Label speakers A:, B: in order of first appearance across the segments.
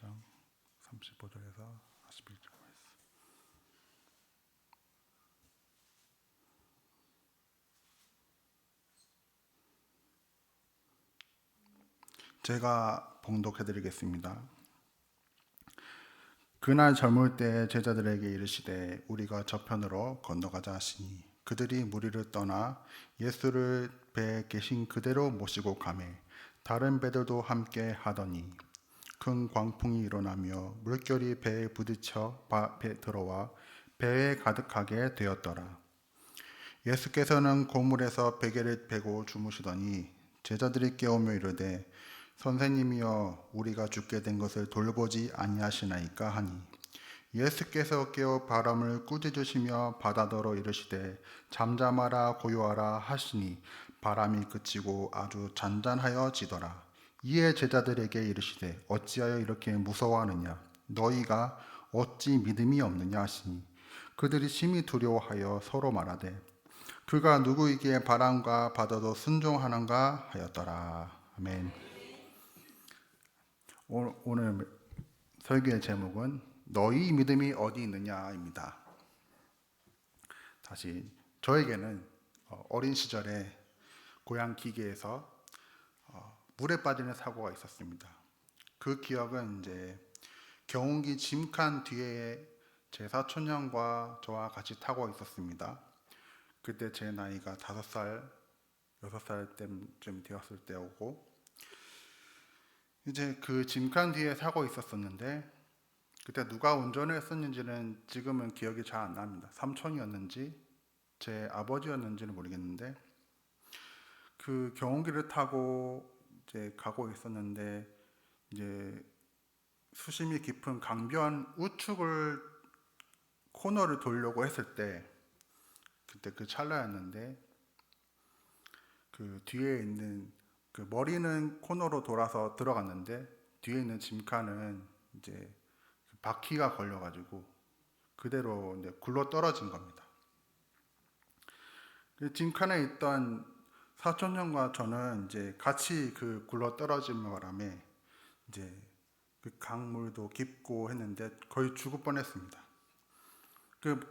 A: 8장 35절에서 41절 말씀. 제가 봉독해 드리겠습니다. 그날 젊을 때 제자들에게 이르시되 우리가 저편으로 건너가자 하시니 그들이 무리를 떠나 예수를 배에 계신 그대로 모시고 가매 다른 배들도 함께 하더니 큰 광풍이 일어나며 물결이 배에 부딪혀 배에 들어와 배에 가득하게 되었더라. 예수께서는 고물에서 베개를 베고 주무시더니 제자들이 깨우며 이르되 선생님이여 우리가 죽게 된 것을 돌보지 아니하시나이까 하니 예수께서 깨어 바람을 꾸짖으시며 바다더러 이르시되 잠잠하라 고요하라 하시니 바람이 그치고 아주 잔잔하여지더라. 이에 제자들에게 이르시되 어찌하여 이렇게 무서워하느냐 너희가 어찌 믿음이 없느냐 하시니 그들이 심히 두려워하여 서로 말하되 그가 누구에게 바람과 바다도 순종하는가 하였더라. 아멘. 오늘 설교의 제목은 너희 믿음이 어디 있느냐입니다. 다시 저에게는 어린 시절에 고향 기계에서 물에 빠지는 사고가 있었습니다. 그 기억은 이제 경운기 짐칸 뒤에 제 사촌 형과 저와 같이 타고 있었습니다. 그때 제 나이가 5살, 6살 때쯤 되었을 때였고 이제 그 짐칸 뒤에 사고 있었었는데 그때 누가 운전을 했었는지는 지금은 기억이 잘 안 납니다. 삼촌이었는지 제 아버지였는지는 모르겠는데 그 경운기를 타고 이제 가고 있었는데 이제 수심이 깊은 강변 우측을 코너를 돌려고 했을 때 그때 그 찰나였는데 그 뒤에 있는 그 머리는 코너로 돌아서 들어갔는데 뒤에 있는 짐칸은 이제 바퀴가 걸려가지고 그대로 이제 굴러 떨어진 겁니다. 그 짐칸에 있던 사촌 형과 저는 이제 같이 그 굴러 떨어진 바람에 이제 그 강물도 깊고 했는데 거의 죽을 뻔했습니다.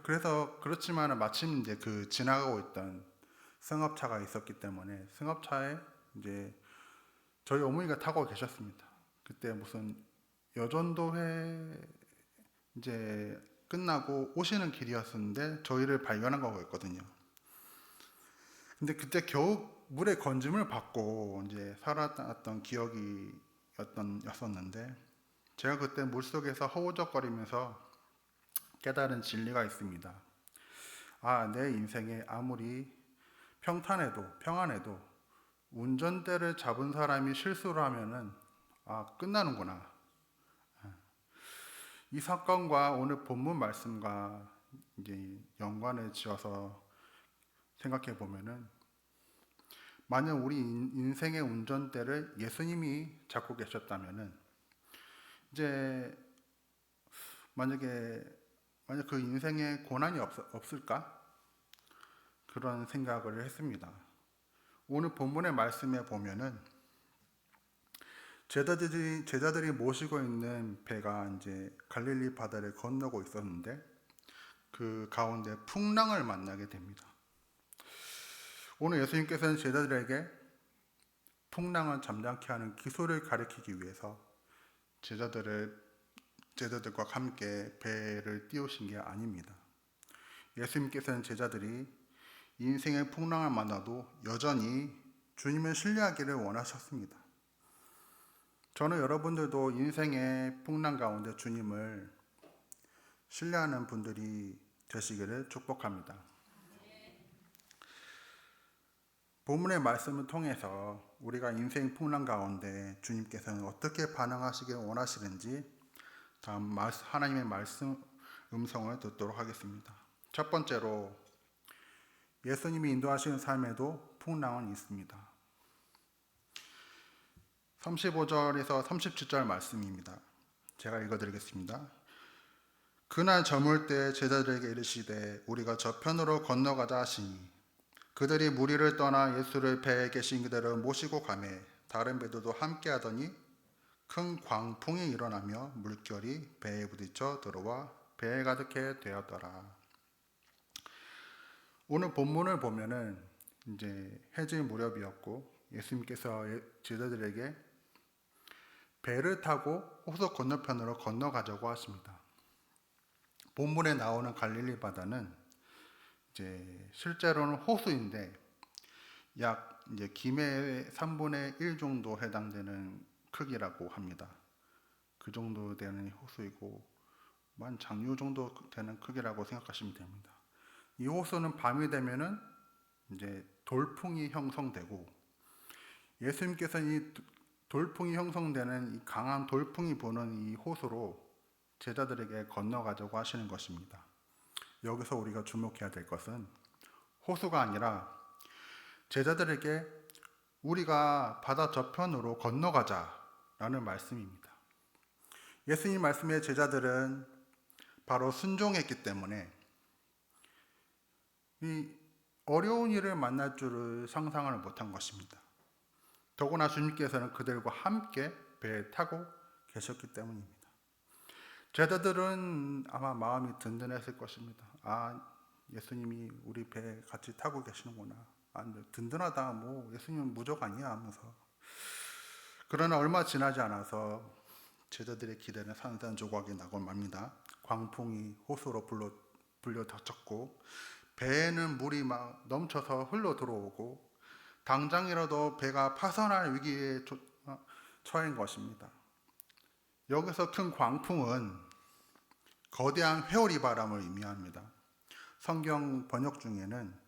A: 그래서 그렇지만 마침 이제 그 지나가고 있던 승합차가 있었기 때문에 승합차에 이제 저희 어머니가 타고 계셨습니다. 그때 무슨 여전도회 이제 끝나고 오시는 길이었는데 저희를 발견한 거였거든요. 근데 그때 겨우 물에 건짐을 받고 이제 살아났던 기억이었는데 제가 그때 물속에서 허우적거리면서 깨달은 진리가 있습니다. 내 인생에 아무리 평안해도 운전대를 잡은 사람이 실수를 하면은 끝나는구나. 이 사건과 오늘 본문 말씀과 이제 연관을 지어서 생각해 보면은 만약 우리 인생의 운전대를 예수님이 잡고 계셨다면은 이제 만약 그 인생에 고난이 없을까? 그런 생각을 했습니다. 오늘 본문의 말씀에 보면은 제자들이 모시고 있는 배가 이제 갈릴리 바다를 건너고 있었는데 그 가운데 풍랑을 만나게 됩니다. 오늘 예수님께서는 제자들에게 풍랑을 잠잠케 하는 기술을 가르치기 위해서 제자들과 함께 배를 띄우신 게 아닙니다. 예수님께서는 제자들이 인생의 풍랑을 만나도 여전히 주님을 신뢰하기를 원하셨습니다. 저는 여러분들도 인생의 풍랑 가운데 주님을 신뢰하는 분들이 되시기를 축복합니다. 본문의 말씀을 통해서 우리가 인생 풍랑 가운데 주님께서는 어떻게 반응하시길 원하시는지 다음 하나님의 말씀 음성을 듣도록 하겠습니다. 첫 번째로 예수님이 인도하시는 삶에도 풍랑은 있습니다. 35절에서 37절 말씀입니다. 제가 읽어드리겠습니다. 그날 저물 때 제자들에게 이르시되 우리가 저편으로 건너가자 하시니 그들이 무리를 떠나 예수를 배에 계신 그대로 모시고 가매 다른 배들도 함께 하더니 큰 광풍이 일어나며 물결이 배에 부딪혀 들어와 배에 가득해 되었더라. 오늘 본문을 보면은 이제 해질 무렵이었고 예수님께서 제자들에게 배를 타고 호수 건너편으로 건너가자고 하십니다. 본문에 나오는 갈릴리 바다는 이제 실제로는 호수인데 약 이제 김해의 3분의 1 정도 해당되는 크기라고 합니다. 그 정도 되는 호수이고 만 장류 정도 되는 크기라고 생각하시면 됩니다. 이 호수는 밤이 되면은 이제 돌풍이 형성되고 예수님께서는 이 돌풍이 형성되는 이 강한 돌풍이 부는 이 호수로 제자들에게 건너가자고 하시는 것입니다. 여기서 우리가 주목해야 될 것은 호수가 아니라 제자들에게 우리가 바다 저편으로 건너가자라는 말씀입니다. 예수님 말씀에 제자들은 바로 순종했기 때문에 이 어려운 일을 만날 줄을 상상을 못한 것입니다. 더구나 주님께서는 그들과 함께 배에 타고 계셨기 때문입니다. 제자들은 아마 마음이 든든했을 것입니다. 아, 예수님이 우리 배에 같이 타고 계시는구나. 아, 든든하다. 뭐 예수님은 무적 아니야 하면서. 그러나 얼마 지나지 않아서 제자들의 기대는 산산조각이 나곤 맙니다. 광풍이 호수로 불려 닥쳤고 배에는 물이 막 넘쳐서 흘러 들어오고 당장이라도 배가 파산할 위기에 처한 것입니다. 여기서 큰 광풍은 거대한 회오리 바람을 의미합니다. 성경 번역 중에는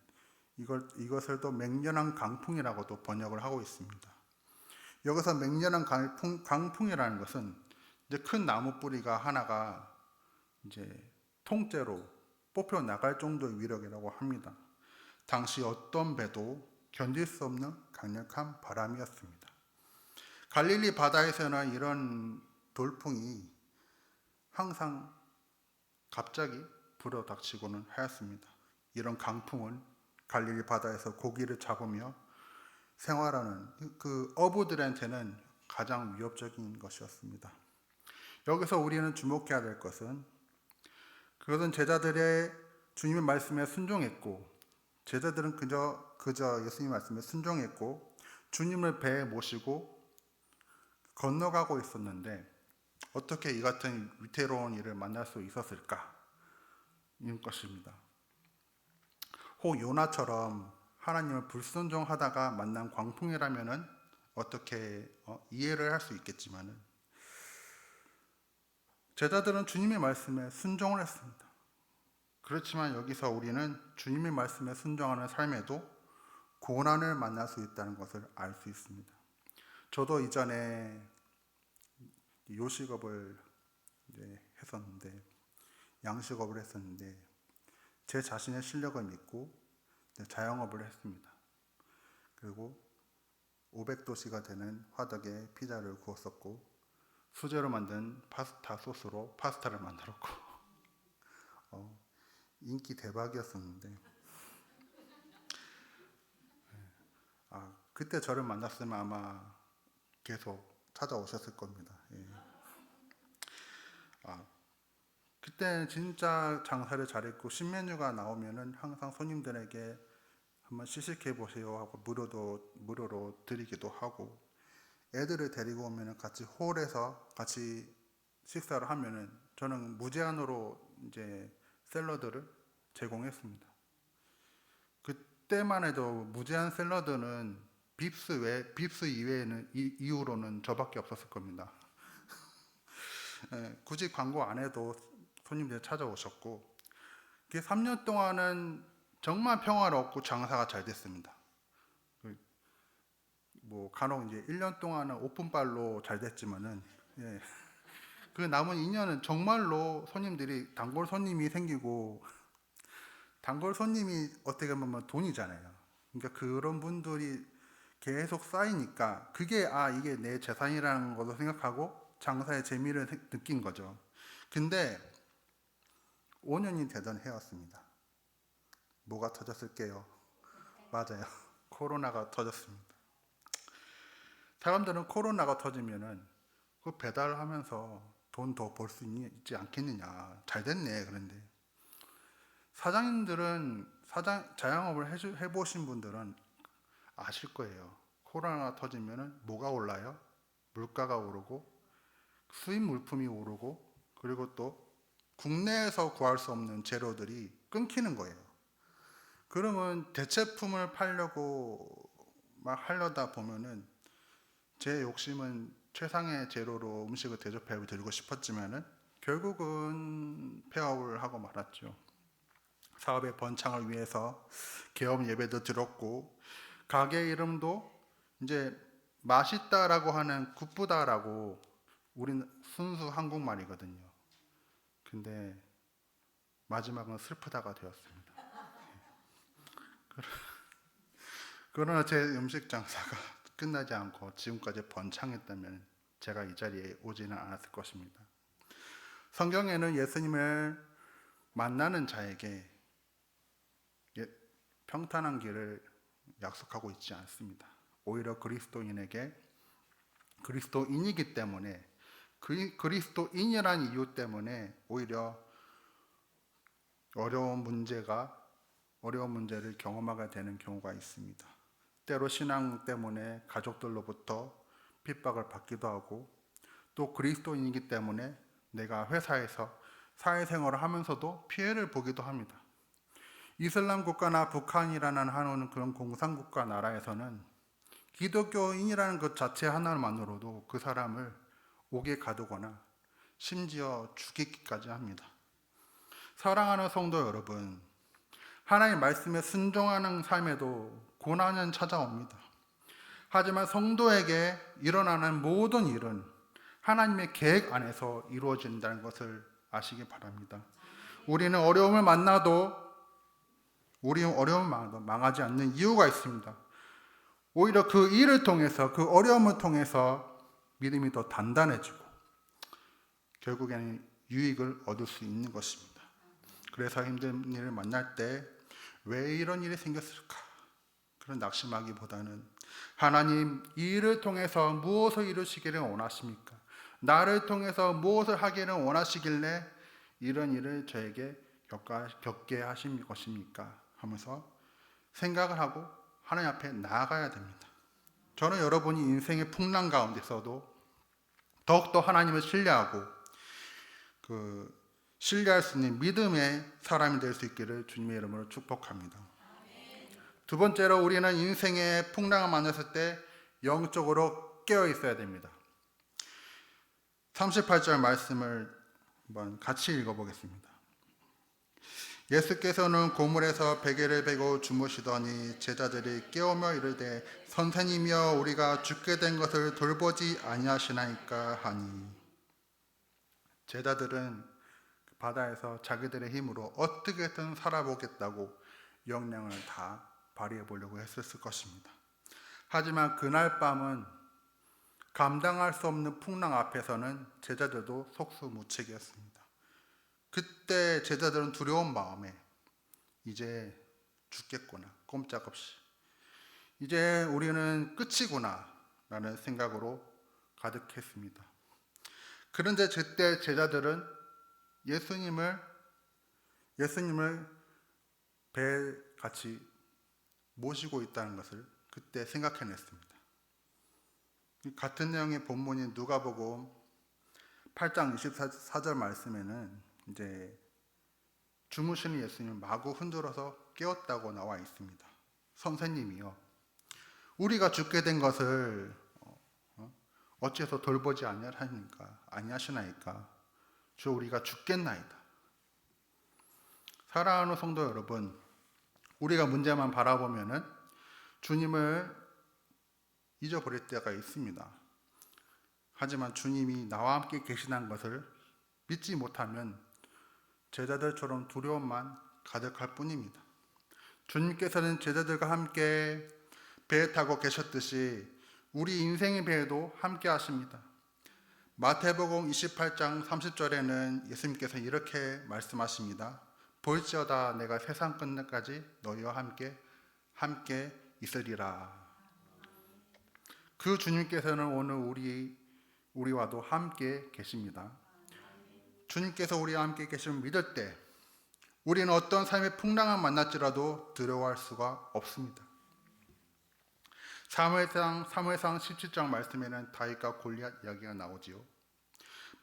A: 이것을 또 맹렬한 강풍이라고도 번역을 하고 있습니다. 여기서 맹렬한 강풍이라는 것은 이제 큰 나무 뿌리가 하나가 이제 통째로 뽑혀 나갈 정도의 위력이라고 합니다. 당시 어떤 배도 견딜 수 없는 강력한 바람이었습니다. 갈릴리 바다에서는 이런 돌풍이 항상 갑자기 불어닥치고는 하였습니다. 이런 강풍은 갈릴리 바다에서 고기를 잡으며 생활하는 그 어부들한테는 가장 위협적인 것이었습니다. 여기서 우리는 주목해야 될 것은 그것은 제자들의 주님의 말씀에 순종했고 제자들은 그저 예수님 말씀에 순종했고 주님을 배에 모시고 건너가고 있었는데 어떻게 이 같은 위태로운 일을 만날 수 있었을까? 이런 것입니다. 혹 요나처럼 하나님을 불순종하다가 만난 광풍이라면은 어떻게 이해를 할 수 있겠지만은 제자들은 주님의 말씀에 순종을 했습니다. 그렇지만 여기서 우리는 주님의 말씀에 순종하는 삶에도 고난을 만날 수 있다는 것을 알 수 있습니다. 저도 이전에 요식업을 했었는데 양식업을 했었는데 제 자신의 실력을 믿고 자영업을 했습니다. 그리고 500도씨가 되는 화덕에 피자를 구웠었고 수제로 만든 파스타 소스로 파스타를 만들었고 인기 대박이었었는데 그때 저를 만났으면 아마 계속 찾아오셨을 겁니다. 그때 진짜 장사를 잘했고 신메뉴가 나오면은 항상 손님들에게 한번 시식해 보세요 하고 무료로 드리기도 하고 애들을 데리고 오면은 같이 홀에서 같이 식사를 하면은 저는 무제한으로 이제 샐러드를 제공했습니다. 그때만 해도 무제한 샐러드는 빕스 이후로는 저밖에 없었을 겁니다. 굳이 광고 안 해도 손님들이 찾아오셨고 3년 동안은 정말 평화롭고 장사가 잘 됐습니다. 뭐 간혹 이제 1년 동안은 오픈발로 잘 됐지만은 그 남은 2년은 정말로 단골 손님이 생기고 단골 손님이 어떻게 보면 돈이잖아요. 그러니까 그런 분들이 계속 쌓이니까 그게 이게 내 재산이라는 것도 생각하고 장사의 재미를 느낀 거죠. 근데 5년이 되던 해였습니다. 뭐가 터졌을게요? 맞아요. 코로나가 터졌습니다. 사람들은 코로나가 터지면은 그 배달하면서 돈 더 벌 수 있지 않겠느냐. 잘 됐네. 그런데 사장님들은 자영업을 해보신 분들은 아실 거예요. 코로나가 터지면은 뭐가 올라요? 물가가 오르고 수입 물품이 오르고 그리고 또 국내에서 구할 수 없는 재료들이 끊기는 거예요. 그러면 대체품을 팔려고 막 하려다 보면은 제 욕심은 최상의 재료로 음식을 대접해 드리고 싶었지만은 결국은 폐업을 하고 말았죠. 사업의 번창을 위해서 개업 예배도 드렸고 가게 이름도 이제 맛있다라고 하는 굿부다라고 우리는 순수 한국말이거든요. 근데 마지막은 슬프다가 되었습니다. 그러나 제 음식 장사가 끝나지 않고 지금까지 번창했다면 제가 이 자리에 오지는 않았을 것입니다. 성경에는 예수님을 만나는 자에게 평탄한 길을 약속하고 있지 않습니다. 오히려 그리스도인에게 그리스도인이기 때문에 그리스도인이라는 이유 때문에 오히려 어려운 문제를 경험하게 되는 경우가 있습니다. 때로 신앙 때문에 가족들로부터 핍박을 받기도 하고 또 그리스도인이기 때문에 내가 회사에서 사회생활을 하면서도 피해를 보기도 합니다. 이슬람 국가나 북한이라는 하는 그런 공산국가 나라에서는 기독교인이라는 것 자체 하나만으로도 그 사람을 옥에 가두거나 심지어 죽이기까지 합니다. 사랑하는 성도 여러분, 하나님의 말씀에 순종하는 삶에도 고난은 찾아옵니다. 하지만 성도에게 일어나는 모든 일은 하나님의 계획 안에서 이루어진다는 것을 아시기 바랍니다. 우리는 어려움을 만나도 망하지 않는 이유가 있습니다. 오히려 그 일을 통해서, 그 어려움을 통해서 믿음이 더 단단해지고 결국에는 유익을 얻을 수 있는 것입니다. 그래서 힘든 일을 만날 때 왜 이런 일이 생겼을까? 그런 낙심하기보다는 하나님, 이 일을 통해서 무엇을 이루시기를 원하십니까? 나를 통해서 무엇을 하기를 원하시길래 이런 일을 저에게 겪게 하신 것입니까? 하면서 생각을 하고 하나님 앞에 나아가야 됩니다. 저는 여러분이 인생의 풍랑 가운데서도 더욱더 하나님을 신뢰하고 신뢰할 수 있는 믿음의 사람이 될 수 있기를 주님의 이름으로 축복합니다. 두 번째로 우리는 인생의 풍랑을 만났을 때 영적으로 깨어 있어야 됩니다. 38절 말씀을 한번 같이 읽어보겠습니다. 예수께서는 고물에서 베개를 베고 주무시더니 제자들이 깨우며 이르되 선생님이여 우리가 죽게 된 것을 돌보지 아니하시나이까 하니, 제자들은 바다에서 자기들의 힘으로 어떻게든 살아보겠다고 역량을 다 발휘해 보려고 했을 것입니다. 하지만 그날 밤은 감당할 수 없는 풍랑 앞에서는 제자들도 속수무책이었습니다. 그때 제자들은 두려운 마음에 이제 죽겠구나, 꼼짝없이 이제 우리는 끝이구나 라는 생각으로 가득했습니다. 그런데 그때 제자들은 예수님을 배에 같이 모시고 있다는 것을 그때 생각해냈습니다. 같은 내용의 본문인 누가복음 8장 24절 말씀에는 이제 주무시는 예수님을 마구 흔들어서 깨웠다고 나와 있습니다. 선생님이요, 우리가 죽게 된 것을 어째서 돌보지 아니하시나이까? 주 우리가 죽겠나이다. 사랑하는 성도 여러분, 우리가 문제만 바라보면은 주님을 잊어버릴 때가 있습니다. 하지만 주님이 나와 함께 계시다는 것을 믿지 못하면 제자들처럼 두려움만 가득할 뿐입니다. 주님께서는 제자들과 함께 배에 타고 계셨듯이 우리 인생의 배에도 함께 하십니다. 마태복음 28장 30절에는 예수님께서 이렇게 말씀하십니다. 볼지어다 내가 세상 끝날까지 너희와 함께 있으리라. 그 주님께서는 오늘 우리 우리와도 함께 계십니다. 주님께서 우리와 함께 계심을 믿을 때 우리는 어떤 삶의 풍랑을 만날지라도 두려워할 수가 없습니다. 사무엘상 17장 말씀에는 다윗과 골리앗 이야기가 나오지요.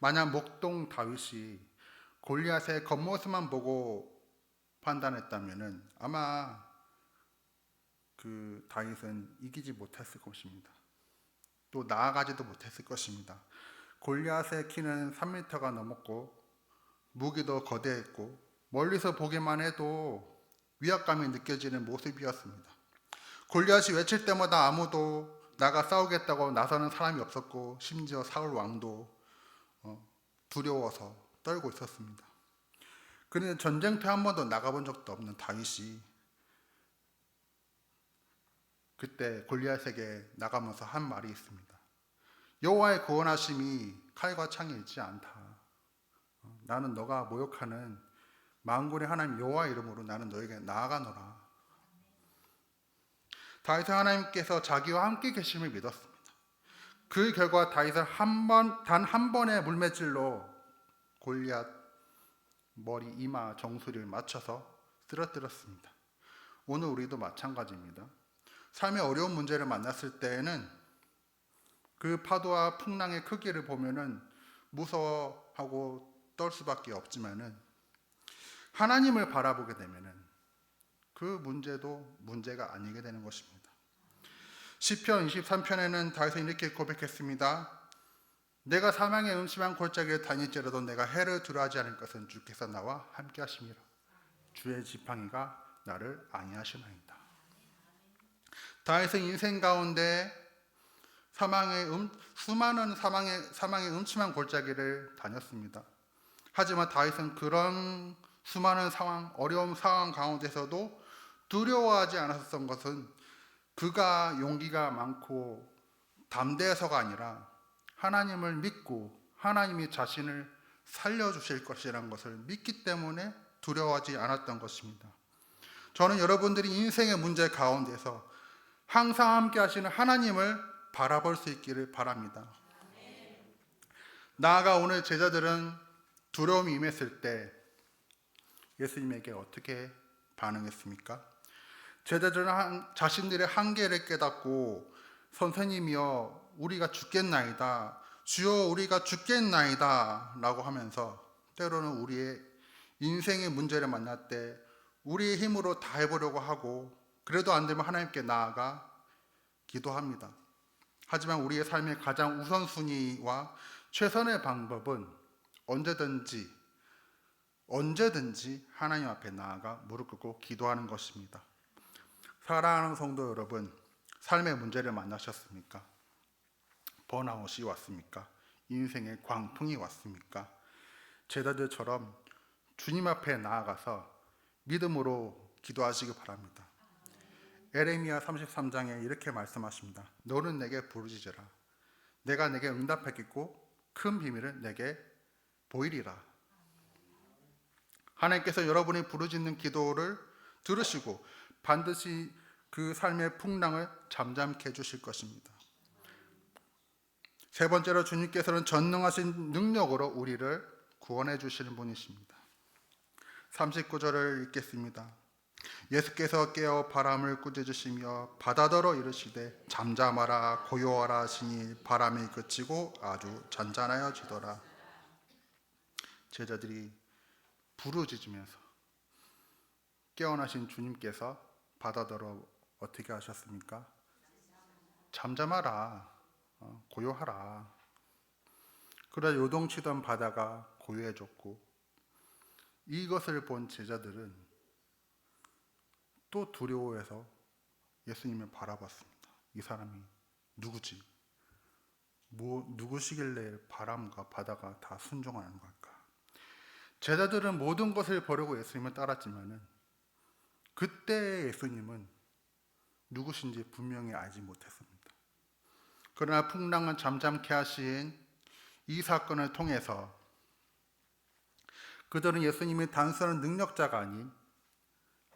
A: 만약 목동 다윗이 골리앗의 겉모습만 보고 판단했다면 아마 그 다윗은 이기지 못했을 것입니다. 또 나아가지도 못했을 것입니다. 골리앗의 키는 3m가 넘었고 무기도 거대했고 멀리서 보기만 해도 위압감이 느껴지는 모습이었습니다. 골리앗이 외칠 때마다 아무도 나가 싸우겠다고 나서는 사람이 없었고 심지어 사울 왕도 두려워서 떨고 있었습니다. 그런데 전쟁터에 한 번도 나가본 적도 없는 다윗이 그때 골리앗에게 나가면서 한 말이 있습니다. 여호와의 구원하심이 칼과 창에 있지 않다. 나는 너가 모욕하는 만군의 하나님 여호와 이름으로 나는 너에게 나아가노라. 다윗은 하나님께서 자기와 함께 계심을 믿었습니다. 그 결과 다윗은 단 한 번의 물맷질로 골리앗 머리, 이마, 정수리를 맞춰서 쓰러뜨렸습니다. 오늘 우리도 마찬가지입니다. 삶의 어려운 문제를 만났을 때에는 그 파도와 풍랑의 크기를 보면은 무서워하고 떨 수밖에 없지만은 하나님을 바라보게 되면은 그 문제도 문제가 아니게 되는 것입니다. 시편 23편에는 다윗은 이렇게 고백했습니다. 내가 사망의 음침한 골짜기에 다닐지라도 내가 해를 두려워하지 않을 것은 주께서 나와 함께 하심이라. 주의 지팡이가 나를 안위하시나이다. 다윗은 인생 가운데 수많은 사망의 음침한 골짜기를 다녔습니다. 하지만 다윗은 그런 수많은 어려운 상황 가운데서도 두려워하지 않았던 것은 그가 용기가 많고 담대해서가 아니라 하나님을 믿고 하나님이 자신을 살려주실 것이라는 것을 믿기 때문에 두려워하지 않았던 것입니다. 저는 여러분들이 인생의 문제 가운데서 항상 함께 하시는 하나님을 바라볼 수 있기를 바랍니다. 나아가 오늘 제자들은 두려움이 임했을 때 예수님에게 어떻게 반응했습니까? 제자들은 자신들의 한계를 깨닫고 선생님이여 우리가 죽겠나이다, 주여 우리가 죽겠나이다 라고 하면서 때로는 우리의 인생의 문제를 만날 때 우리의 힘으로 다 해보려고 하고 그래도 안 되면 하나님께 나아가 기도합니다. 하지만 우리의 삶의 가장 우선순위와 최선의 방법은 언제든지 하나님 앞에 나아가 무릎 꿇고 기도하는 것입니다. 사랑하는 성도 여러분, 삶의 문제를 만나셨습니까? 번아웃이 왔습니까? 인생의 광풍이 왔습니까? 제자들처럼 주님 앞에 나아가서 믿음으로 기도하시기 바랍니다. 에레미야 33장에 이렇게 말씀하십니다. 너는 내게 부르짖으라. 내가 내게 응답하겠고 큰 비밀을 내게 보이리라. 하나님께서 여러분이 부르짖는 기도를 들으시고 반드시 그 삶의 풍랑을 잠잠케 해주실 것입니다. 세 번째로 주님께서는 전능하신 능력으로 우리를 구원해 주시는 분이십니다. 39절을 읽겠습니다. 예수께서 깨어 바람을 꾸짖으시며 바다더러 이르시되 잠잠하라 고요하라 하시니 바람이 그치고 아주 잔잔하여지더라. 제자들이 부르짖으면서 깨어나신 주님께서 바다더러 어떻게 하셨습니까? 잠잠하라, 고요하라. 그러자 요동치던 바다가 고요해졌고 이것을 본 제자들은 또 두려워해서 예수님을 바라봤습니다. 이 사람이 누구지? 누구시길래 바람과 바다가 다 순종하는 걸까? 제자들은 모든 것을 버리고 예수님을 따랐지만은 그때 예수님은 누구신지 분명히 알지 못했습니다. 그러나 풍랑을 잠잠케 하신 이 사건을 통해서 그들은 예수님이 단순한 능력자가 아닌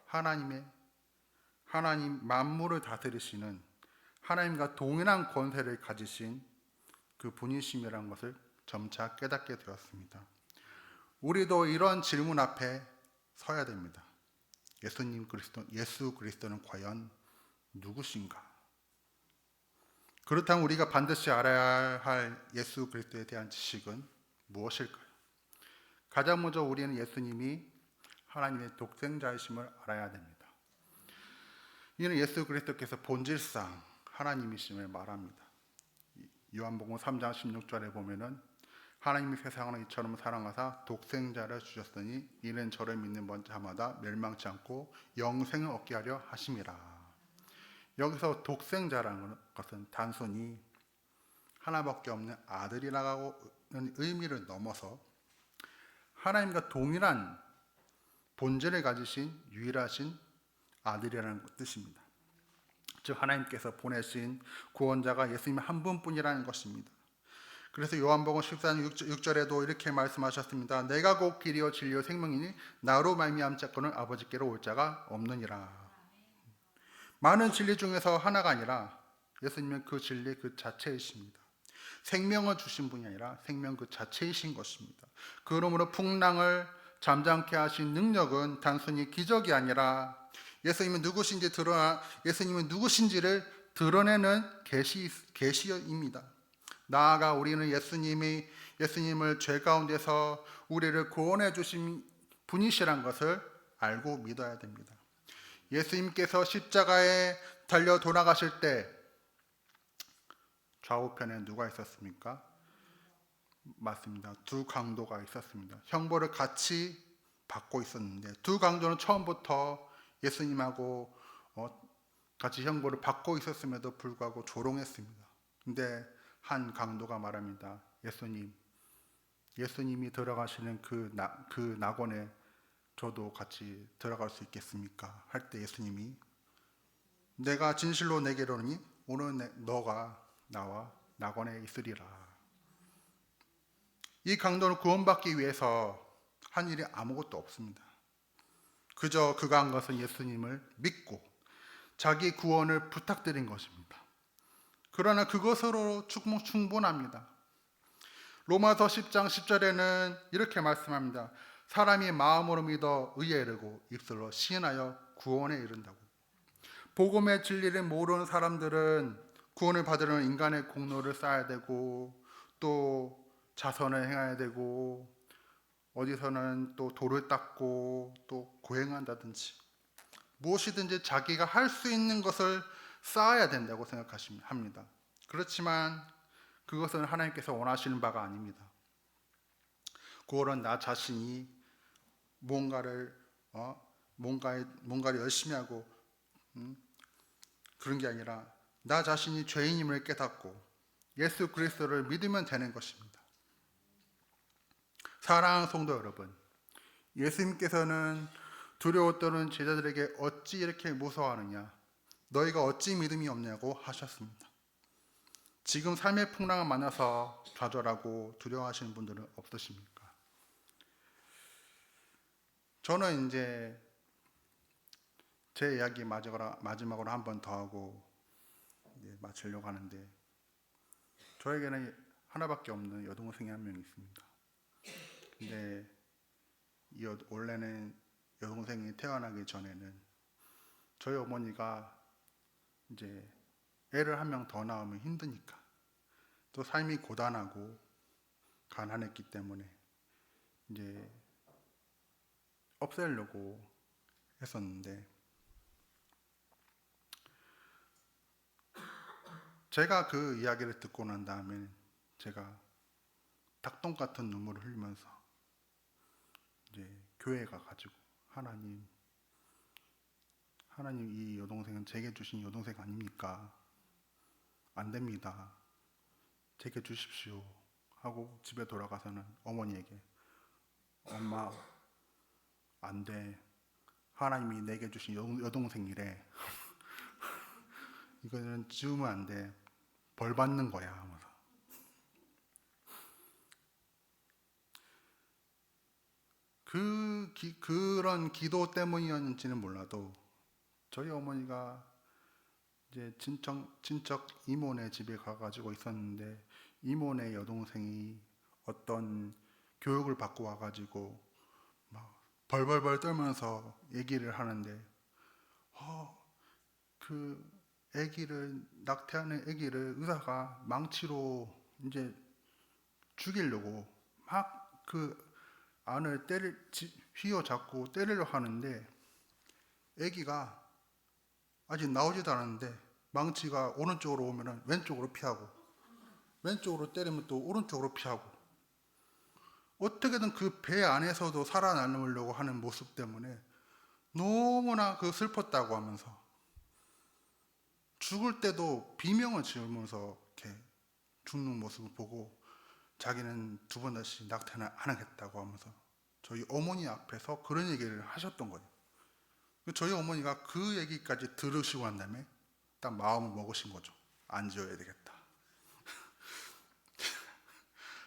A: 하나님 만물을 다스리시는 하나님과 동일한 권세를 가지신 그 분이심이라는 것을 점차 깨닫게 되었습니다. 우리도 이런 질문 앞에 서야 됩니다. 예수 그리스도는 과연 누구신가? 그렇다면 우리가 반드시 알아야 할 예수 그리스도에 대한 지식은 무엇일까요? 가장 먼저 우리는 예수님이 하나님의 독생자이심을 알아야 됩니다. 이는 예수 그리스도께서 본질상 하나님이심을 말합니다. 요한복음 3장 16절에 보면은 하나님이 세상을 이처럼 사랑하사 독생자를 주셨으니 이는 저를 믿는 자마다 멸망치 않고 영생을 얻게 하려 하심이라. 여기서 독생자라는 것은 단순히 하나밖에 없는 아들이라는 의미를 넘어서 하나님과 동일한 본질을 가지신 유일하신 아들이라는 뜻입니다. 즉 하나님께서 보내신 구원자가 예수님 한 분뿐이라는 것입니다. 그래서 요한복음 14장 6절에도 이렇게 말씀하셨습니다. 내가 곧 길이요 진리요 생명이니 나로 말미암지 않고는 아버지께로 올 자가 없느니라. 많은 진리 중에서 하나가 아니라 예수님은 그 진리 그 자체이십니다. 생명을 주신 분이 아니라 생명 그 자체이신 것입니다. 그러므로 풍랑을 잠잠케 하신 능력은 단순히 기적이 아니라 예수님은 누구신지를 드러내는 계시입니다. 나아가 우리는 예수님을 죄 가운데서 우리를 구원해 주신 분이시란 것을 알고 믿어야 됩니다. 예수님께서 십자가에 달려 돌아가실 때 좌우편에 누가 있었습니까? 맞습니다. 두 강도가 있었습니다. 형벌을 같이 받고 있었는데 두 강도는 처음부터 예수님하고 같이 형벌을 받고 있었음에도 불구하고 조롱했습니다. 근데 한 강도가 말합니다. 예수님이 들어가시는 그 낙원에 저도 같이 들어갈 수 있겠습니까? 할 때 예수님이 내가 진실로 내게 이르노니 오늘 너가 나와 낙원에 있으리라. 이 강도는 구원받기 위해서 한 일이 아무것도 없습니다. 그저 그가 한 것은 예수님을 믿고 자기 구원을 부탁드린 것입니다. 그러나 그것으로 충분합니다. 로마서 10장 10절에는 이렇게 말씀합니다. 사람이 마음으로 믿어 의에 이르고 입술로 시인하여 구원에 이른다고. 복음의 진리를 모르는 사람들은 구원을 받으려는 인간의 공로를 쌓아야 되고 또 자선을 행해야 되고 어디서는 또 돌을 닦고 또 고행한다든지 무엇이든지 자기가 할 수 있는 것을 쌓아야 된다고 생각합니다. 그렇지만 그것은 하나님께서 원하시는 바가 아닙니다. 구원은 나 자신이 뭔가를 열심히 하고 그런 게 아니라 나 자신이 죄인임을 깨닫고 예수 그리스도를 믿으면 되는 것입니다. 사랑하는 성도 여러분, 예수님께서는 두려워 떠는 제자들에게 어찌 이렇게 무서워하느냐, 너희가 어찌 믿음이 없냐고 하셨습니다. 지금 삶의 풍랑을 만나서 좌절하고 두려워하시는 분들은 없으십니까? 저는 이제 제 이야기 마지막으로 한 번 더 하고 마치려고 하는데, 저에게는 하나밖에 없는 여동생이 한 명 있습니다. 근데 원래는 여동생이 태어나기 전에는 저희 어머니가 이제 애를 한 명 더 낳으면 힘드니까 또 삶이 고단하고 가난했기 때문에 이제 없애려고 했었는데, 제가 그 이야기를 듣고 난 다음에 제가 닭똥 같은 눈물을 흘리면서 이제 교회에 가가지고 하나님 이 여동생은 제게 주신 여동생 아닙니까? 안 됩니다. 제게 주십시오 하고 집에 돌아가서는 어머니에게 엄마 안 돼. 하나님이 내게 주신 여동생이래. 이거는 지우면 안 돼. 벌 받는 거야 하면서. 그런 기도 때문이었는지는 몰라도 저희 어머니가 이제 친척 이모네 집에 가가지고 있었는데 이모네 여동생이 어떤 교육을 받고 와가지고 막 벌벌벌 떨면서 얘기를 하는데 그 낙태하는 아기를 의사가 망치로 이제 죽이려고 막 그 안을 휘어잡고 때리려 하는데 아기가 아직 나오지도 않았는데 망치가 오른쪽으로 오면은 왼쪽으로 피하고 왼쪽으로 때리면 또 오른쪽으로 피하고 어떻게든 그 배 안에서도 살아남으려고 하는 모습 때문에 너무나 그 슬펐다고 하면서 죽을 때도 비명을 지으면서 이렇게 죽는 모습을 보고 자기는 두 번 다시 낙태는 안 하겠다고 하면서 저희 어머니 앞에서 그런 얘기를 하셨던 거예요. 저희 어머니가 그 얘기까지 들으시고 난 다음에 딱 마음을 먹으신 거죠. 안 지어야 되겠다.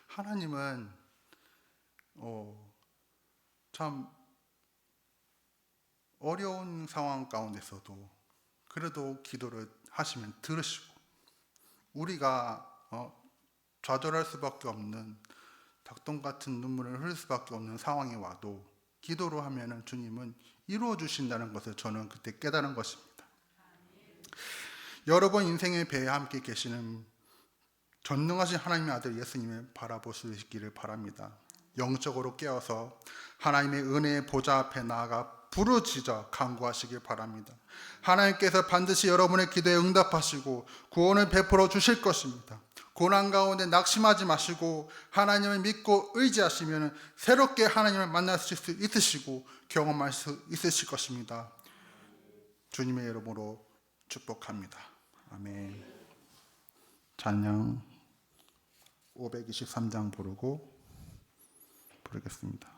A: 하나님은 참 어려운 상황 가운데서도 그래도 기도를 하시면 들으시고 우리가 좌절할 수밖에 없는 닭똥 같은 눈물을 흘릴 수밖에 없는 상황이 와도 기도로 하면은 주님은 이루어 주신다는 것을 저는 그때 깨달은 것입니다. 여러분 인생의 배에 함께 계시는 전능하신 하나님의 아들 예수님을 바라보시기를 바랍니다. 영적으로 깨어서 하나님의 은혜의 보좌 앞에 나아가 부르짖어 간구하시길 바랍니다. 하나님께서 반드시 여러분의 기도에 응답하시고 구원을 베풀어 주실 것입니다. 고난 가운데 낙심하지 마시고 하나님을 믿고 의지하시면 새롭게 하나님을 만나실 수 있으시고 경험할 수 있으실 것입니다. 주님의 이름으로 축복합니다. 아멘. 찬양 523장 부르겠습니다.